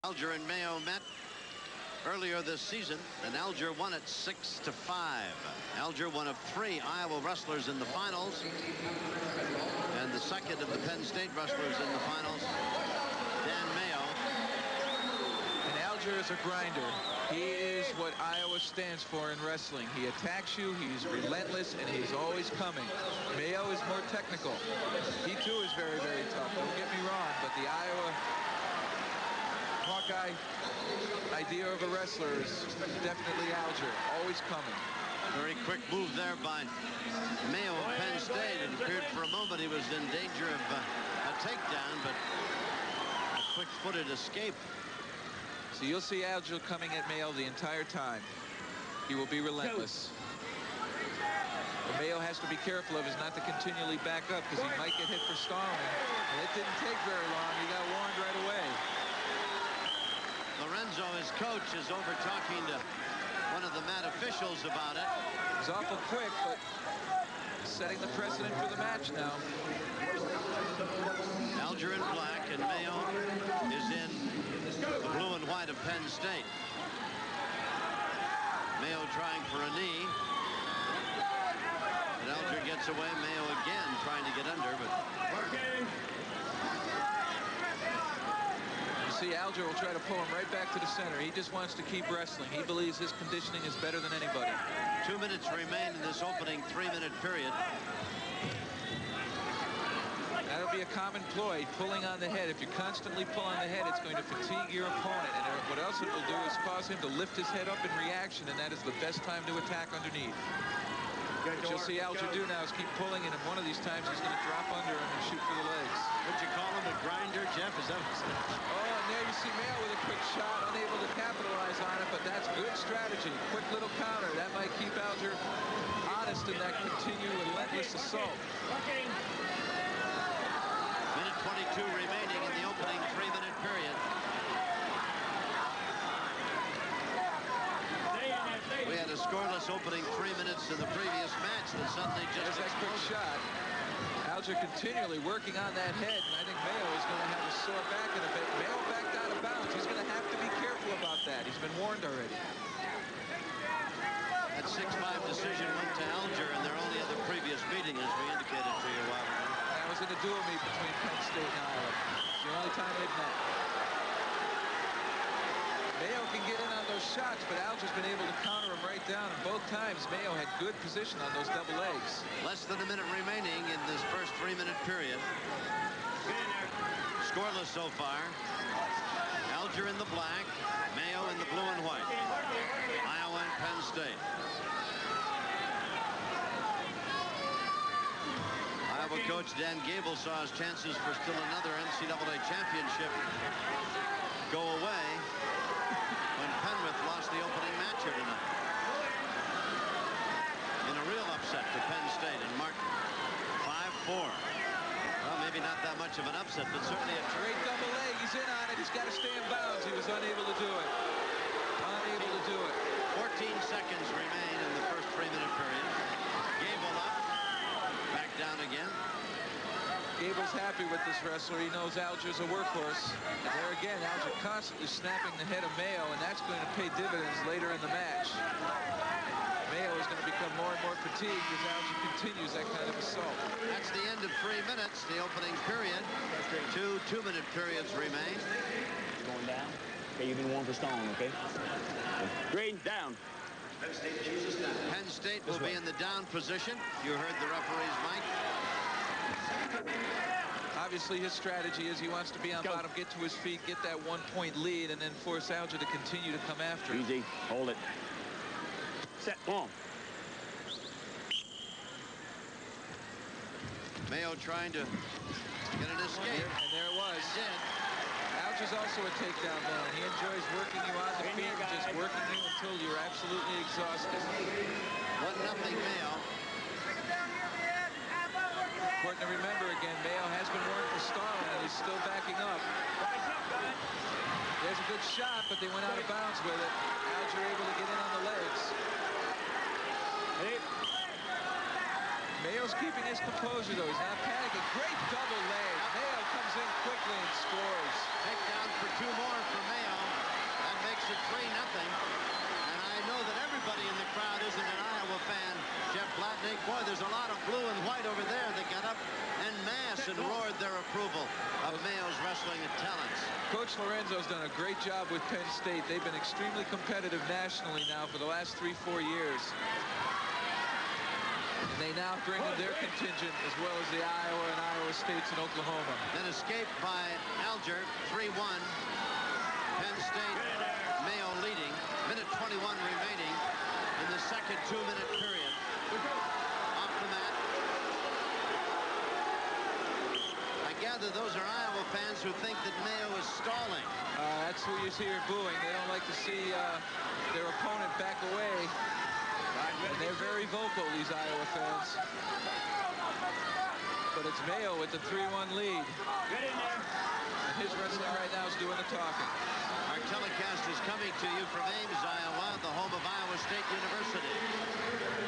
Alger and Mayo met earlier this season, and Alger won it 6-5. Alger, one of 3 Iowa wrestlers in the finals, and the second of the Penn State wrestlers in the finals, Dan Mayo. And Alger is a grinder. He is what Iowa stands for in wrestling. He attacks you, he's relentless, and he's always coming. Mayo is more technical. He too is very, very tough. Don't get me wrong, but the Iowa Hawkeye idea of a wrestler is definitely Alger, always coming. Very quick move there by Mayo of Penn State. It appeared for a moment he was in danger of a takedown, but a quick-footed escape. So you'll see Alger coming at Mayo the entire time. He will be relentless. What Mayo has to be careful of is not to continually back up, because he might get hit for stalling. And it didn't take very long. He got warned right away. Lorenzo, his coach, is over talking to one of the mat officials about it. It's awful quick, but setting the precedent for the match now. Alger in black, and Mayo is in the blue and white of Penn State. Mayo trying for a knee. But Alger gets away. Mayo again trying to get under, but... See, Alger will try to pull him right back to the center. He just wants to keep wrestling. He believes his conditioning is better than anybody. 2 minutes remain in this opening 3-minute period. That'll be a common ploy, pulling on the head. If you constantly pull on the head, it's going to fatigue your opponent. And what else it will do is cause him to lift his head up in reaction, and that is the best time to attack underneath. What you'll see Alger do now is keep pulling, and one of these times he's going to drop under him and shoot for the legs. Would you call him a grinder, Jeff? Is that what's... Oh, and there you see Mayo with a quick shot, unable to capitalize on it, but that's good strategy. Quick little counter. That might keep Alger honest in that continued relentless assault. Minute 22 remaining in the opening 3-minute period. We had a scoreless opening 3 minutes in the previous match that suddenly just... There's that quick shot. Alger continually working on that head, and I think Mayo is going to have to soar back in a bit. Mayo backed out of bounds. He's going to have to be careful about that. He's been warned already. That 6-5 decision went to Alger in their only other previous meeting, as we indicated to you a while ago. That was in a dual meet between Penn State and Iowa. It's the only time they've met. Mayo can get in on those shots, but Alger's been able to counter him right down, and both times Mayo had good position on those double legs. Less than a minute remaining in this first 3-minute period. Scoreless so far. Alger in the black, Mayo in the blue and white. Iowa and Penn State. Iowa coach Dan Gable saw his chances for still another NCAA championship go away when Penrith lost the opening match here tonight. In a real upset to Penn State in Martin. 5-4. Well, maybe not that much of an upset, but certainly a great double leg. He's in on it. He's got to stay in bounds. He was unable to do it. Unable to do it. 14 seconds remain in the first 3-minute period. Gable up. Back down again. Gable's happy with this wrestler. He knows Alger's a workhorse. And there again, Alger constantly snapping the head of Mayo, and that's going to pay dividends later in the match. Mayo is going to become more and more fatigued as Alger continues that kind of assault. That's the end of 3 minutes, the opening period. 2 2-minute periods remain. Going down. Okay, you've been warned for stalling, okay? Grade down. Penn State will be in the down position. You heard the referee's mic. Obviously, his strategy is he wants to be on bottom, get to his feet, get that 1-point lead, and then force Alger to continue to come after him. Easy. Hold it. Set. Boom. Mayo trying to get an escape. And there it was. He did. Alger's also a takedown man. He enjoys working you on the feet, just working you until you're absolutely exhausted. 1-0 Mayo. Important to remember again, Mayo has been warned for stalling, and he's still backing up. There's a good shot, but they went out of bounds with it. Alger able to get in on the legs. Mayo's keeping his composure, though. He's not panicking. Great double leg. Mayo comes in quickly and scores. Takedown for 2 more for Mayo. That makes it 3-0. And I know that everybody in the crowd isn't an Iowa fan. Jeff Blatnick, boy, there's a lot of blue and white over there that got up en masse and roared their approval of Mayo's wrestling talents. Coach Lorenzo's done a great job with Penn State. They've been extremely competitive nationally now for the last 3-4 years. And they now bring in their contingent as well as the Iowa and Iowa States and Oklahoma. Then escape by Alger, 3-1. Penn State, Mayo leading. Minute 21 remaining in the second 2-minute period. Off the mat. I gather those are Iowa fans who think that Mayo is stalling. That's who you hear booing. They don't like to see their opponent back away. And they're very vocal, these Iowa fans. But it's Mayo with the 3-1 lead. Get in there. And his wrestling right now is doing the talking. Our telecast is coming to you from Ames, Iowa, the home of Iowa State University.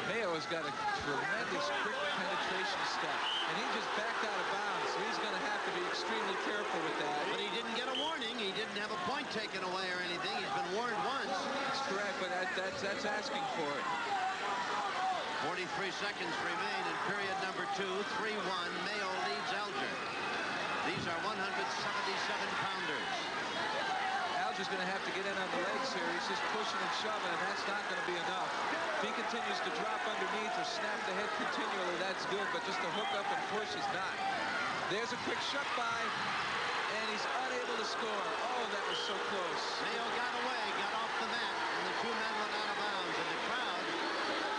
Mayo has got a tremendous quick penetration step. And he just backed out of bounds, so he's going to have to be extremely careful with that. But he didn't get a warning. He didn't have a point taken away or anything. He's been warned once. That's correct, but that's asking for it. 43 seconds remain in period number 2. 3-1. Mayo leads Alger. These are 177-pounders. Alger's going to have to get in on the legs here. He's just pushing and shoving, and that's not going to be enough. If he continues to drop underneath or snap the head continually, that's good, but just to hook up and push is not. There's a quick shot by, and he's unable to score. Oh, that was so close. Mayo got away, got off the mat, and the 2 men went out of bounds. And the crowd,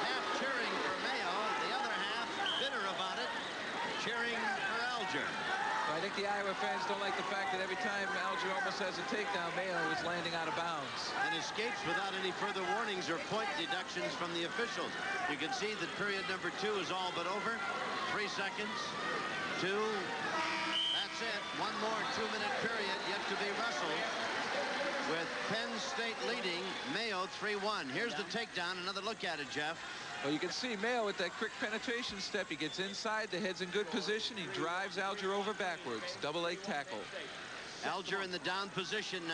half cheering for Mayo, the other half bitter about it, cheering for Alger. I think the Iowa fans don't like the fact that every time Alger almost has a takedown, Mayo is landing out of bounds. And escapes without any further warnings or point deductions from the officials. You can see that period number 2 is all but over. 3 seconds. 2. That's it. One more 2-minute period yet to be wrestled. With Penn State leading, Mayo 3-1. Here's the takedown. Another look at it, Jeff. Well, you can see Mayo with that quick penetration step. He gets inside, the head's in good position. He drives Alger over backwards. Double leg tackle. Alger in the down position now.